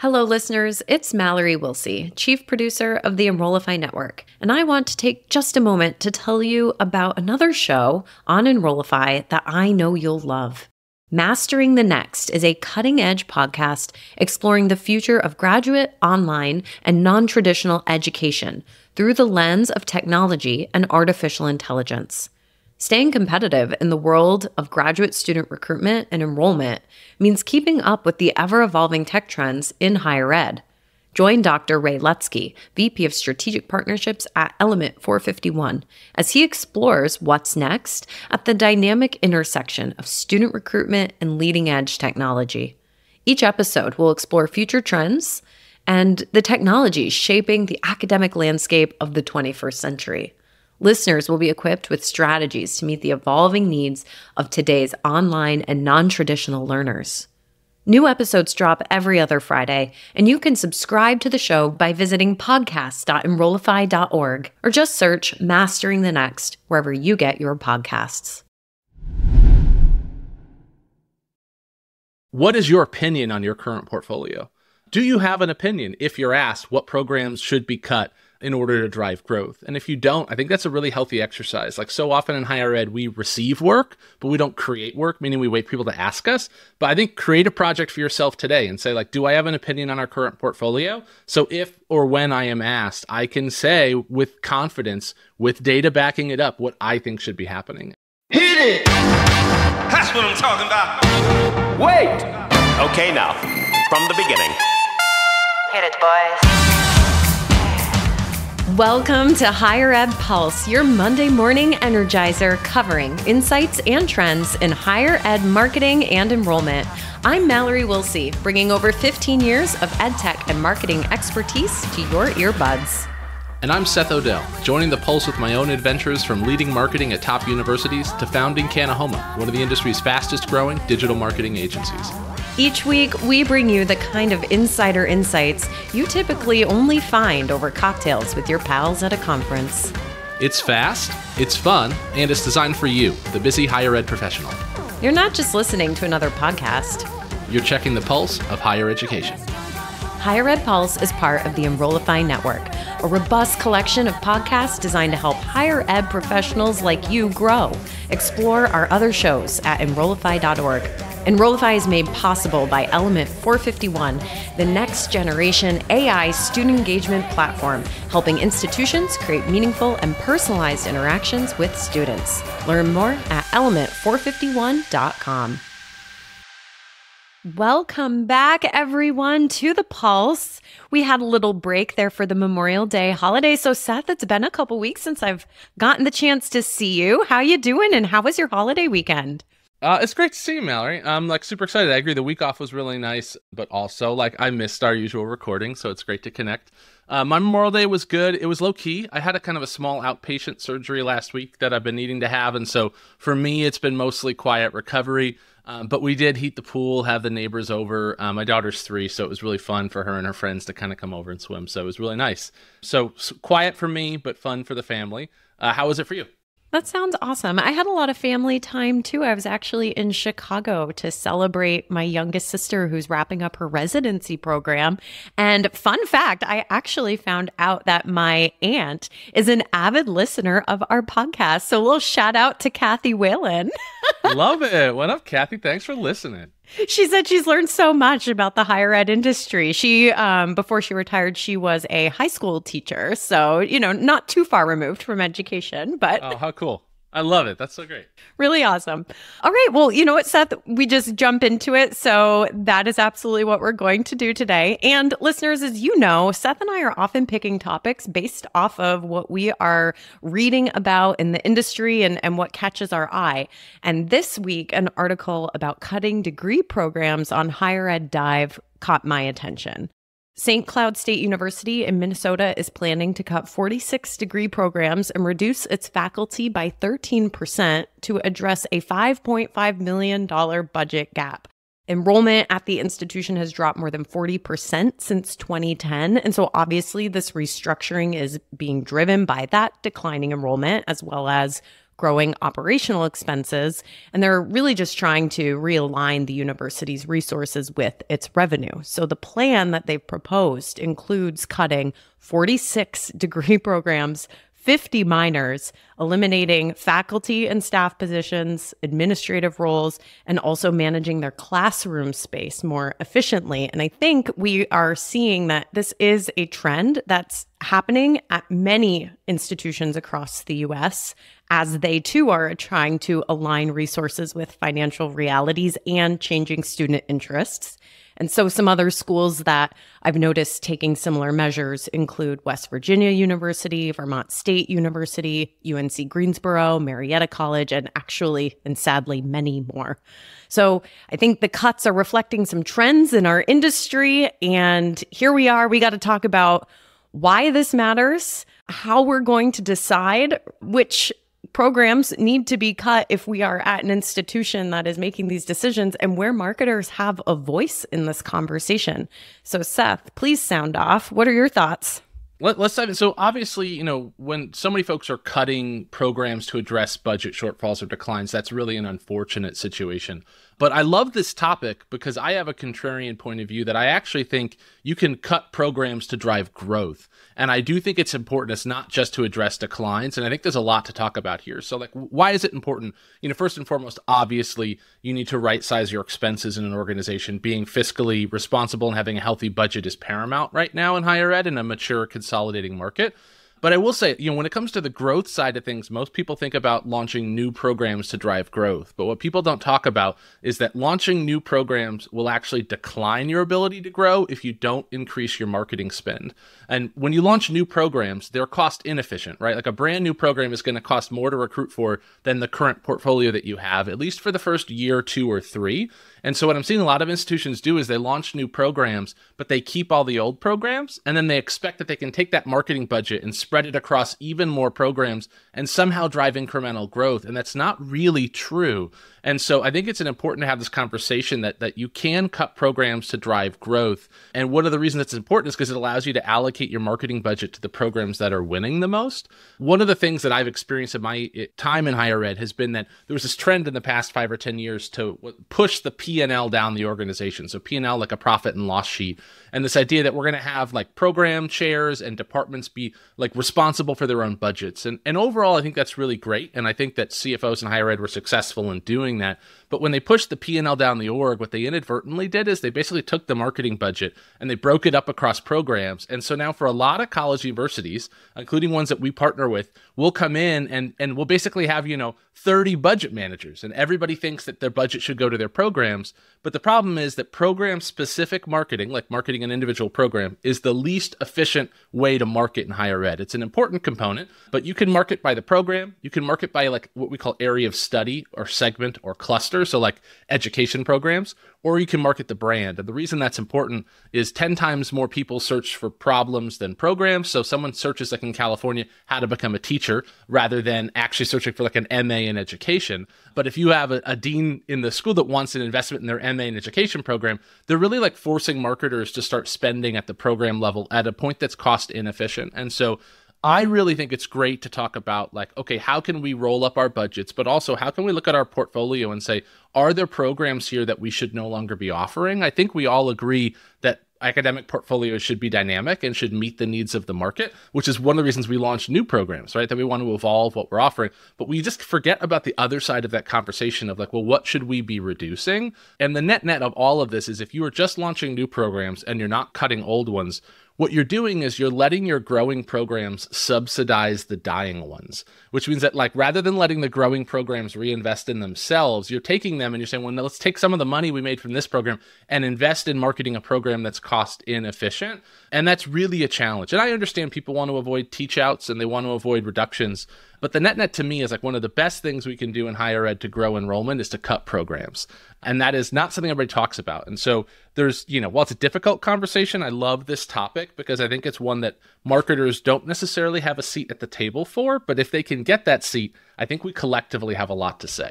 Hello, listeners. It's Mallory Wilsey, Chief Producer of the Enrollify Network, and I want to take just a moment to tell you about another show on Enrollify that I know you'll love. Mastering the Next is a cutting-edge podcast exploring the future of graduate, online, and non-traditional education through the lens of technology and artificial intelligence. Staying competitive in the world of graduate student recruitment and enrollment means keeping up with the ever-evolving tech trends in higher ed. Join Dr. Ray Lutsky, VP of Strategic Partnerships at Element 451, as he explores what's next at the dynamic intersection of student recruitment and leading-edge technology. Each episode will explore future trends and the technologies shaping the academic landscape of the 21st century. Listeners will be equipped with strategies to meet the evolving needs of today's online and non-traditional learners. New episodes drop every other Friday, and you can subscribe to the show by visiting podcast.enrollify.org or just search Mastering the Next wherever you get your podcasts. What is your opinion on your current portfolio? Do you have an opinion if you're asked what programs should be cut in order to drive growth? And if you don't, I think that's a really healthy exercise. Like so often in higher ed, we receive work, but we don't create work, meaning we wait people to ask us. But I think create a project for yourself today and say, like, do I have an opinion on our current portfolio? So if or when I am asked, I can say with confidence, with data backing it up, what I think should be happening. Hit it! That's what I'm talking about. Wait! Okay, now, from the beginning. Hit it, boys. Welcome to Higher Ed Pulse, your Monday morning energizer covering insights and trends in higher ed marketing and enrollment. I'm Mallory Wilsey, bringing over 15 years of ed tech and marketing expertise to your earbuds. And I'm Seth Odell, joining the Pulse with my own adventures from leading marketing at top universities to founding Kanahoma, one of the industry's fastest growing digital marketing agencies. Each week, we bring you the kind of insider insights you typically only find over cocktails with your pals at a conference. It's fast, it's fun, and it's designed for you, the busy higher ed professional. You're not just listening to another podcast. You're checking the pulse of higher education. Higher Ed Pulse is part of the Enrollify Network, a robust collection of podcasts designed to help higher ed professionals like you grow. Explore our other shows at enrollify.org. Enrollify is made possible by Element 451, the next generation AI student engagement platform, helping institutions create meaningful and personalized interactions with students. Learn more at element451.com. Welcome back, everyone, to the Pulse. We had a little break there for the Memorial Day holiday. So, Seth, it's been a couple weeks since I've gotten the chance to see you. How you doing, and how was your holiday weekend? It's great to see you, Mallory. I'm super excited. I agree. The week off was really nice, but also I missed our usual recording, so it's great to connect. My Memorial Day was good. It was low key. I had a kind of a small outpatient surgery last week that I've been needing to have, and so for me, it's been mostly quiet recovery. But we did heat the pool, have the neighbors over. My daughter's 3, so it was really fun for her and her friends to kind of come over and swim. So it was really nice. So quiet for me, but fun for the family. How was it for you? That sounds awesome. I had a lot of family time too. I was actually in Chicago to celebrate my youngest sister who's wrapping up her residency program. And fun fact, I actually found out that my aunt is an avid listener of our podcast. So a little shout out to Kathy Whalen. Love it. What up, Kathy? Thanks for listening. She said she's learned so much about the higher ed industry. She, before she retired, she was a high school teacher. So, not too far removed from education, but. Oh, how cool. I love it. That's so great. Really awesome. All right. Well, you know what, Seth? We just jump into it. So that is absolutely what we're going to do today. And listeners, as you know, Seth and I are often picking topics based off of what we are reading about in the industry and what catches our eye. And this week, an article about cutting degree programs on Higher Ed Dive caught my attention. St. Cloud State University in Minnesota is planning to cut 46 degree programs and reduce its faculty by 13% to address a $5.5 million budget gap. Enrollment at the institution has dropped more than 40% since 2010. And so obviously this restructuring is being driven by that declining enrollment as well as growing operational expenses, and they're really just trying to realign the university's resources with its revenue. So the plan that they've proposed includes cutting 46 degree programs, 50 minors, eliminating faculty and staff positions, administrative roles, and also managing their classroom space more efficiently. And I think we are seeing that this is a trend that's happening at many institutions across the US, as they too are trying to align resources with financial realities and changing student interests. And so some other schools that I've noticed taking similar measures include West Virginia University, Vermont State University, UNC Greensboro, Marietta College, and actually, and sadly, many more. So I think the cuts are reflecting some trends in our industry. And here we are. We got to talk about why this matters, how we're going to decide which programs need to be cut if we are at an institution that is making these decisions, and where marketers have a voice in this conversation. So Seth, please sound off. What are your thoughts? Let's dive in. So obviously, when so many folks are cutting programs to address budget shortfalls or declines, that's really an unfortunate situation. But I love this topic because I have a contrarian point of view that I actually think you can cut programs to drive growth. And I do think it's important. It's not just to address declines. And I think there's a lot to talk about here. So why is it important? First and foremost, obviously, you need to right size your expenses in an organization. Being fiscally responsible and having a healthy budget is paramount right now in higher ed in a mature, consolidating market. But I will say, when it comes to the growth side of things, most people think about launching new programs to drive growth. But what people don't talk about is that launching new programs will actually decline your ability to grow if you don't increase your marketing spend. And when you launch new programs, they're cost inefficient, right? Like a brand new program is going to cost more to recruit for than the current portfolio that you have, at least for the first year, 2 or 3. And so what I'm seeing a lot of institutions do is they launch new programs, but they keep all the old programs, and then they expect that they can take that marketing budget and spread it across even more programs and somehow drive incremental growth. And that's not really true. And so I think it's important to have this conversation that you can cut programs to drive growth. And one of the reasons it's important is because it allows you to allocate your marketing budget to the programs that are winning the most. One of the things that I've experienced in my time in higher ed has been that there was this trend in the past 5 or 10 years to push the P&L down the organization. So P&L like a profit and loss sheet. And this idea that we're going to have like program chairs and departments be like responsible for their own budgets. And overall, I think that's really great. And I think that CFOs in higher ed were successful in doing that. But when they pushed the P&L down the org, what they inadvertently did is they basically took the marketing budget and they broke it up across programs. And so now for a lot of college universities, including ones that we partner with, we'll come in and we'll basically have, 30 budget managers, and everybody thinks that their budget should go to their programs. But the problem is that program-specific marketing, like marketing an individual program, is the least efficient way to market in higher ed. It's an important component, but you can market by the program. You can market by like what we call area of study or segment or cluster, so like education programs, or you can market the brand. And the reason that's important is 10 times more people search for problems than programs. So someone searches, like in California, how to become a teacher rather than actually searching for like an MA in education. But if you have a dean in the school that wants an investment in their MA in education program, they're really like forcing marketers to start spending at the program level at a point that's cost inefficient. And so I really think it's great to talk about like, okay, how can we roll up our budgets, but also how can we look at our portfolio and say, are there programs here that we should no longer be offering? I think we all agree that academic portfolios should be dynamic and should meet the needs of the market, which is one of the reasons we launched new programs, right? That we want to evolve what we're offering. But we just forget about the other side of that conversation of like, well, what should we be reducing? And the net of all of this is if you are just launching new programs and you're not cutting old ones, what you're doing is you're letting your growing programs subsidize the dying ones, which means that like rather than letting the growing programs reinvest in themselves, you're taking them and you're saying, well, let's take some of the money we made from this program and invest in marketing a program that's cost inefficient. And that's really a challenge. And I understand people want to avoid teach outs and they want to avoid reductions. But the net to me is like one of the best things we can do in higher ed to grow enrollment is to cut programs. And that is not something everybody talks about. And so there's, while it's a difficult conversation, I love this topic because I think it's one that marketers don't necessarily have a seat at the table for. But if they can get that seat, I think we collectively have a lot to say.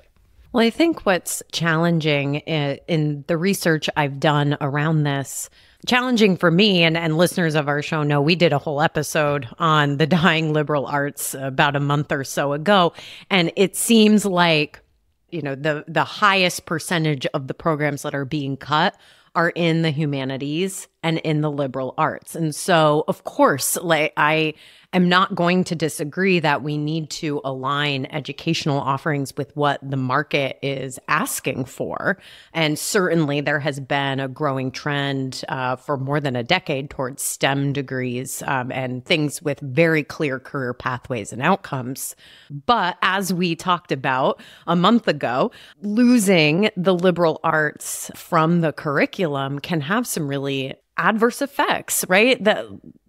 Well, I think what's challenging in the research I've done around this, challenging for me and listeners of our show know we did a whole episode on the dying liberal arts about a month or so ago. And it seems like, the highest percentage of the programs that are being cut are in the humanities and in the liberal arts. And so, of course, I am not going to disagree that we need to align educational offerings with what the market is asking for. And certainly there has been a growing trend for more than a decade towards STEM degrees and things with very clear career pathways and outcomes. But as we talked about a month ago, losing the liberal arts from the curriculum can have some really adverse effects, right?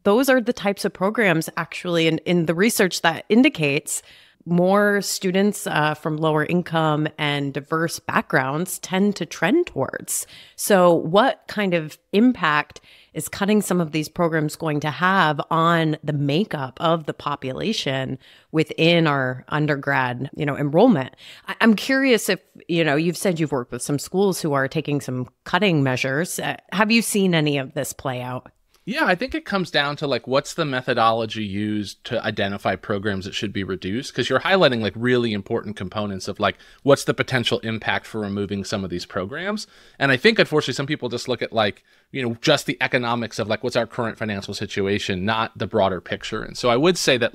Those are the types of programs actually in the research that indicates more students from lower income and diverse backgrounds tend to trend towards. So what kind of impact is cutting some of these programs going to have on the makeup of the population within our undergrad, enrollment? I'm curious if, you've said you've worked with some schools who are taking some cutting measures. Have you seen any of this play out? Yeah, I think it comes down to what's the methodology used to identify programs that should be reduced? Because you're highlighting really important components of what's the potential impact for removing some of these programs. And I think unfortunately some people just look at just the economics of what's our current financial situation, not the broader picture. And so I would say that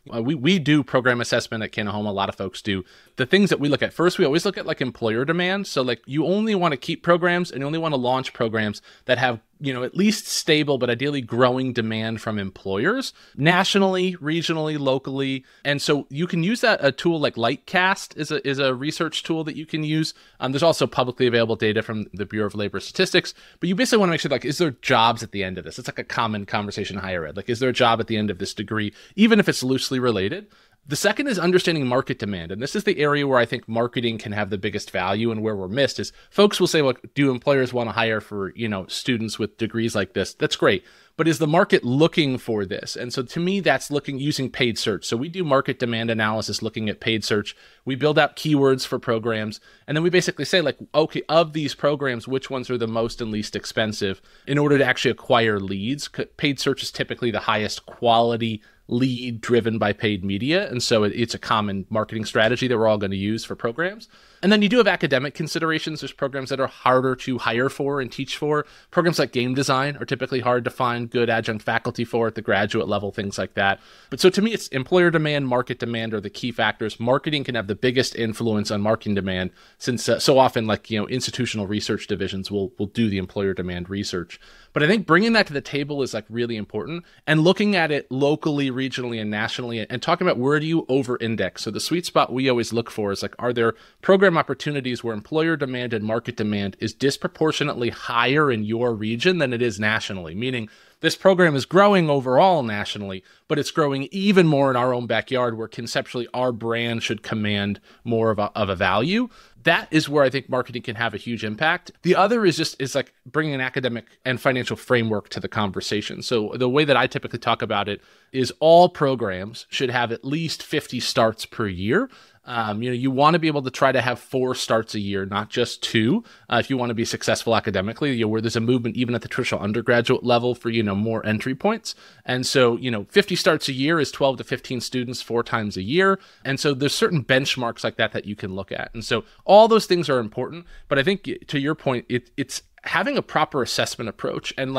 we do program assessment at Kanahoma. A lot of folks do. The things that we look at first, we always look at employer demand. So you only want to keep programs and you only want to launch programs that have at least stable, but ideally growing demand from employers nationally, regionally, locally. And so you can use a tool like Lightcast is a research tool that you can use. There's also publicly available data from the Bureau of Labor Statistics, but you basically want to make sure is there jobs at the end of this? It's a common conversation in higher ed. Is there a job at the end of this degree, even if it's loosely related? The second is understanding market demand. And this is the area where I think marketing can have the biggest value, and where we're missed is folks will say, do employers want to hire for, students with degrees like this? That's great. But is the market looking for this? And so to me, that's using paid search. So we do market demand analysis looking at paid search. We build out keywords for programs. And then we basically say okay, of these programs, which ones are the most and least expensive in order to actually acquire leads? Paid search is typically the highest quality lead driven by paid media. And so it's a common marketing strategy that we're all going to use for programs. And then you do have academic considerations. There's programs that are harder to hire for and teach for. Programs like game design are typically hard to find good adjunct faculty for at the graduate level, things like that. But so to me, it's employer demand, market demand are the key factors. Marketing can have the biggest influence on marketing demand since so often institutional research divisions will do the employer demand research. But I think bringing that to the table is really important, and looking at it locally, regionally, and nationally, and talking about where do you over-index. So the sweet spot we always look for is are there program opportunities where employer demand and market demand is disproportionately higher in your region than it is nationally, meaning this program is growing overall nationally, but it's growing even more in our own backyard where conceptually our brand should command more of a value. That is where I think marketing can have a huge impact. The other is bringing an academic and financial framework to the conversation. So the way that I typically talk about it is all programs should have at least 50 starts per year. You want to be able to try to have 4 starts a year, not just 2, if you want to be successful academically, where there's a movement even at the traditional undergraduate level for, more entry points. And so, 50 starts a year is 12 to 15 students 4 times a year. And so there's certain benchmarks like that you can look at. And so all those things are important. But I think to your point, it's having a proper assessment approach and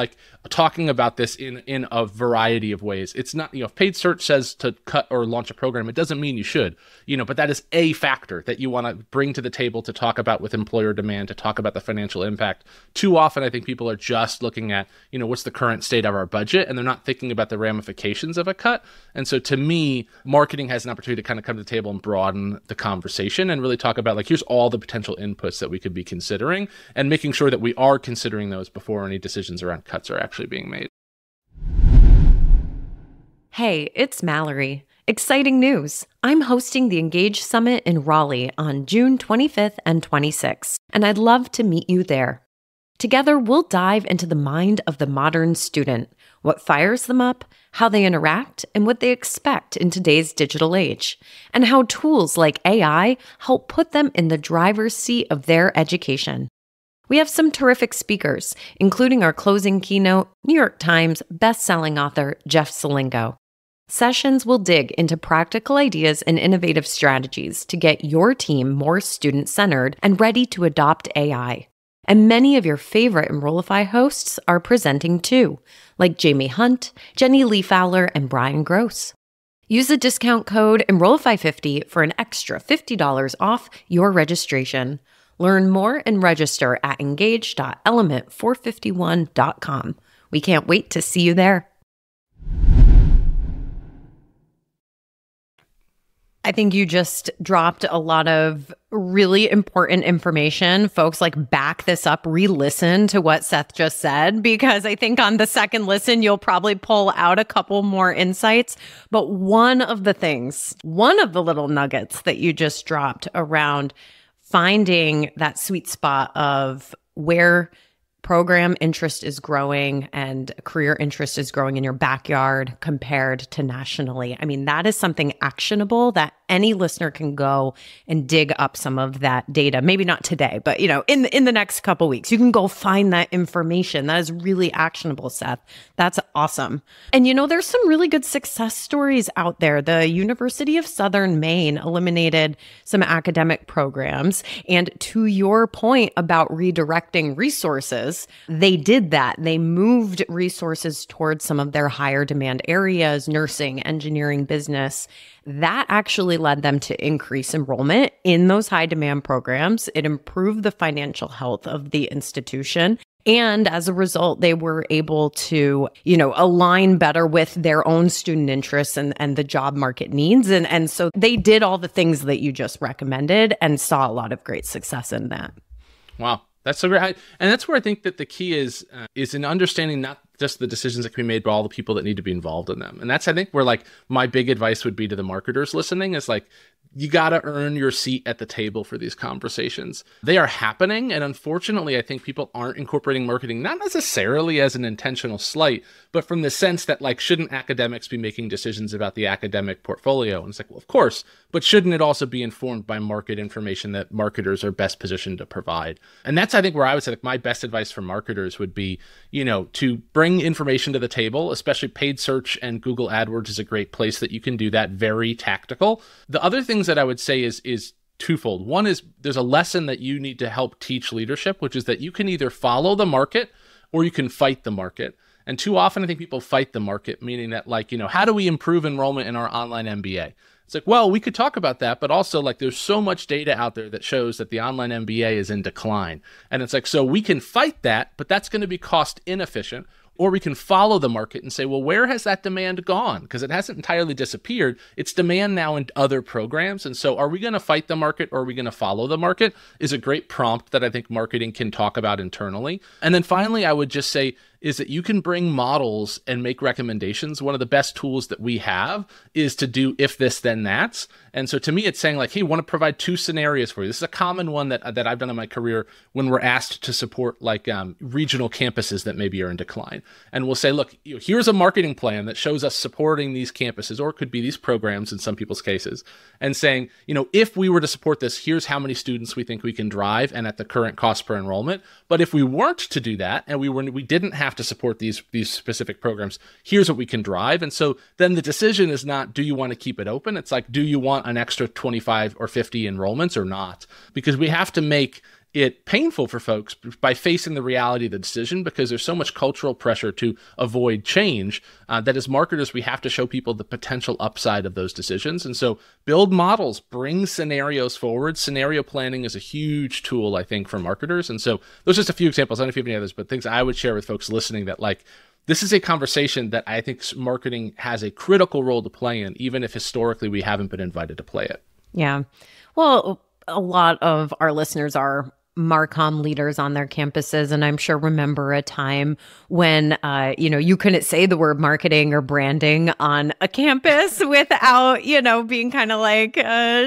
talking about this in a variety of ways. It's not, if paid search says to cut or launch a program, it doesn't mean you should, but that is a factor that you want to bring to the table to talk about with employer demand, to talk about the financial impact. Too often, I think people are just looking at, what's the current state of our budget, and they're not thinking about the ramifications of a cut. And so to me, marketing has an opportunity to kind of come to the table and broaden the conversation and really talk about here's all the potential inputs that we could be considering, and making sure that we are considering those before any decisions around cuts are actually being made. Hey, it's Mallory. Exciting news. I'm hosting the Engage Summit in Raleigh on June 25th and 26th, and I'd love to meet you there. Together, we'll dive into the mind of the modern student, what fires them up, how they interact, and what they expect in today's digital age, and how tools like AI help put them in the driver's seat of their education. We have some terrific speakers, including our closing keynote, New York Times best-selling author Jeff Selingo. Sessions will dig into practical ideas and innovative strategies to get your team more student-centered and ready to adopt AI. And many of your favorite Enrollify hosts are presenting too, like Jamie Hunt, Jenny Lee Fowler, and Brian Gross. Use the discount code Enrollify50 for an extra $50 off your registration. Learn more and register at engage.element451.com. We can't wait to see you there. I think you just dropped a lot of really important information. Folks, back this up, re-listen to what Seth just said, because I think on the second listen, you'll probably pull out a couple more insights. But one of the little nuggets that you just dropped around finding that sweet spot of where program interest is growing and career interest is growing in your backyard compared to nationally. I mean, that is something actionable that any listener can go and dig up some of that data. Maybe not today, but in the next couple weeks, you can go find that information. That is really actionable, Seth. That's awesome. And there's some really good success stories out there. The University of Southern Maine eliminated some academic programs. And to your point about redirecting resources, they did that. They moved resources towards some of their higher demand areas, nursing, engineering, business. That actually led them to increase enrollment in those high demand programs. It improved the financial health of the institution. And as a result, they were able to, align better with their own student interests and the job market needs. And so they did all the things that you just recommended and saw a lot of great success in that. Wow. That's so great. And that's where I think that the key is in understanding not just the decisions that can be made, but all the people that need to be involved in them. And that's, I think, where my big advice would be to the marketers listening is you got to earn your seat at the table for these conversations. They are happening. And unfortunately, I think people aren't incorporating marketing, not necessarily as an intentional slight, but from the sense that shouldn't academics be making decisions about the academic portfolio? And it's well, of course, but shouldn't it also be informed by market information that marketers are best positioned to provide? And that's, I think, where I would say my best advice for marketers would be, to bring information to the table, especially paid search and Google AdWords is a great place that you can do that, very tactical. The other things that I would say is twofold. One is there's a lesson that you need to help teach leadership, which is that you can either follow the market or you can fight the market. And too often I think people fight the market, meaning that how do we improve enrollment in our online MBA? It's well, we could talk about that, but also there's so much data out there that shows that the online MBA is in decline. And it's so we can fight that, but that's going to be cost inefficient. Or we can follow the market and say, well, where has that demand gone? Because it hasn't entirely disappeared. It's demand now in other programs. And so are we going to fight the market or are we going to follow the market is a great prompt that I think marketing can talk about internally. And then finally, I would just say is that you can bring models and make recommendations. One of the best tools that we have is to do if this, then that's. And so to me, it's saying hey, want to provide two scenarios for you. This is a common one that I've done in my career when we're asked to support regional campuses that maybe are in decline. And we'll say, look, here's a marketing plan that shows us supporting these campuses, or it could be these programs in some people's cases, and saying, if we were to support this, here's how many students we think we can drive and at the current cost per enrollment. But if we weren't to do that and we didn't have to support these specific programs, here's what we can drive. And so then the decision is not, do you want to keep it open? It's do you want an extra 25 or 50 enrollments or not? Because we have to make it painful for folks by facing the reality of the decision, because there's so much cultural pressure to avoid change that as marketers, we have to show people the potential upside of those decisions. And so build models, bring scenarios forward. Scenario planning is a huge tool, I think, for marketers. And so those are just a few examples. I don't know if you have any others, but things I would share with folks listening that this is a conversation that I think marketing has a critical role to play in, even if historically we haven't been invited to play it. Yeah. Well, a lot of our listeners are Marcom leaders on their campuses, and I'm sure remember a time when, you couldn't say the word marketing or branding on a campus without, being kind of like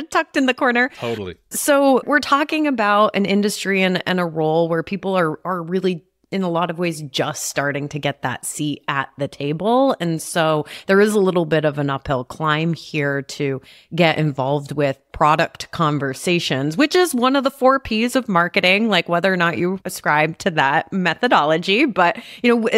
tucked in the corner. Totally. So we're talking about an industry and a role where people are really, in a lot of ways, just starting to get that seat at the table. And so there is a little bit of an uphill climb here to get involved with product conversations, which is one of the 4 Ps of marketing, like whether or not you ascribe to that methodology. But,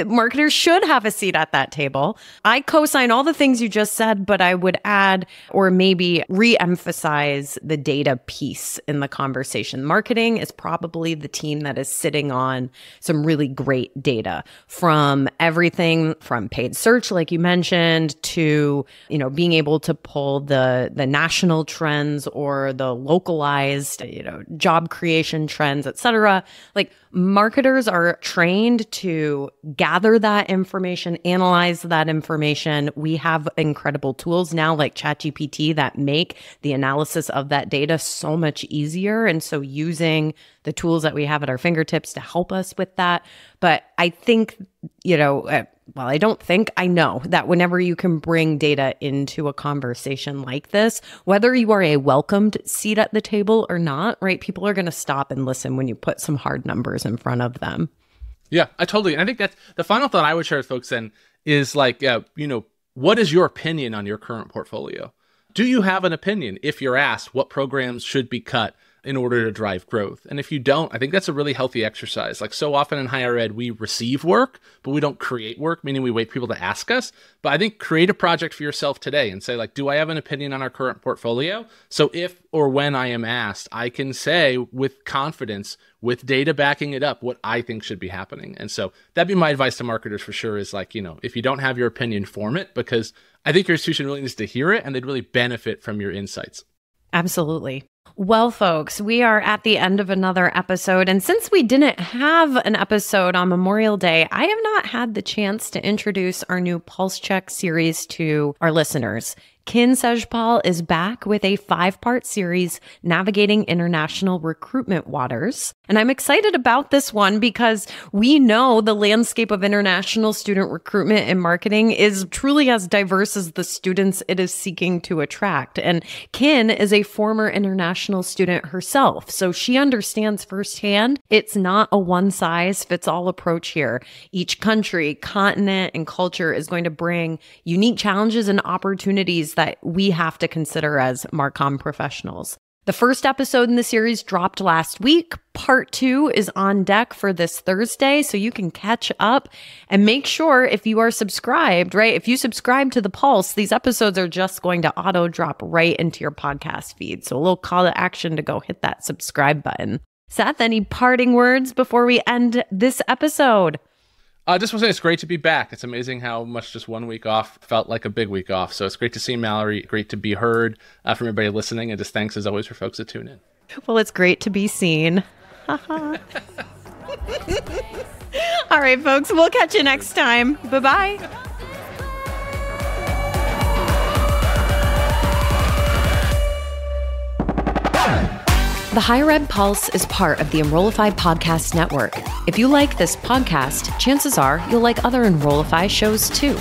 marketers should have a seat at that table. I co-sign all the things you just said, but I would add or maybe re-emphasize the data piece in the conversation. Marketing is probably the team that is sitting on some really great data, from everything from paid search, like you mentioned, to, being able to pull the national trends or the localized, job creation trends, et cetera. Like, marketers are trained to gather that information, analyze that information. We have incredible tools now like ChatGPT that make the analysis of that data so much easier. And so using the tools that we have at our fingertips to help us with that. But I think, I know that whenever you can bring data into a conversation like this, whether you are a welcomed seat at the table or not, right? People are going to stop and listen when you put some hard numbers in front of them. Yeah, I totally. And I think that's the final thought I would share with folks then is like, what is your opinion on your current portfolio? Do you have an opinion if you're asked what programs should be cut in order to drive growth? And if you don't, I think that's a really healthy exercise. Like, so often in higher ed, we receive work, but we don't create work, meaning we wait for people to ask us. But I think create a project for yourself today and say, like, do I have an opinion on our current portfolio? So if or when I am asked, I can say with confidence, with data backing it up, what I think should be happening. And so that'd be my advice to marketers for sure, is like, if you don't have your opinion, form it, because I think your institution really needs to hear it and they'd really benefit from your insights. Absolutely. Well, folks, we are at the end of another episode. And since we didn't have an episode on Memorial Day, I have not had the chance to introduce our new Pulse Check series to our listeners. Kin Sejpal is back with a 5-part series navigating international recruitment waters. And I'm excited about this one because we know the landscape of international student recruitment and marketing is truly as diverse as the students it is seeking to attract. And Kin is a former international student herself, so she understands firsthand it's not a one-size-fits-all approach here. Each country, continent, and culture is going to bring unique challenges and opportunities that we have to consider as Marcom professionals. The first episode in the series dropped last week. Part 2 is on deck for this Thursday, so you can catch up and make sure if you are subscribed, right? If you subscribe to The Pulse, these episodes are just going to auto drop right into your podcast feed. So a little call to action to go hit that subscribe button. Seth, any parting words before we end this episode? I just want to say it's great to be back. It's amazing how much just 1 week off felt like a big week off. So it's great to see Mallory, great to be heard from everybody listening, and just thanks as always for folks that tune in. Well, it's great to be seen. All right, folks, we'll catch you next time. Bye-bye. The Higher Ed Pulse is part of the Enrollify Podcast Network. If you like this podcast, chances are you'll like other Enrollify shows too.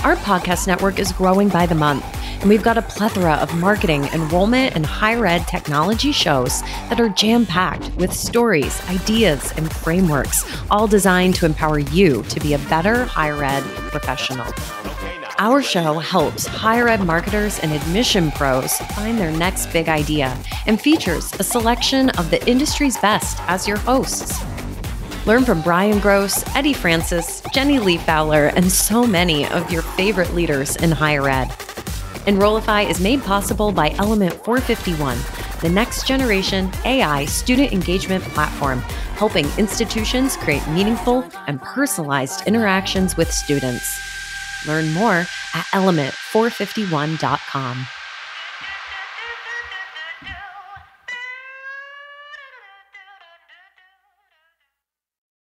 Our podcast network is growing by the month, and we've got a plethora of marketing, enrollment, and higher ed technology shows that are jam-packed with stories, ideas, and frameworks, all designed to empower you to be a better higher ed professional. Our show helps higher ed marketers and admission pros find their next big idea and features a selection of the industry's best as your hosts. Learn from Brian Gross, Eddie Francis, Jenny Lee Fowler, and so many of your favorite leaders in higher ed. Enrollify is made possible by Element 451, the next generation AI student engagement platform, helping institutions create meaningful and personalized interactions with students. Learn more at element451.com.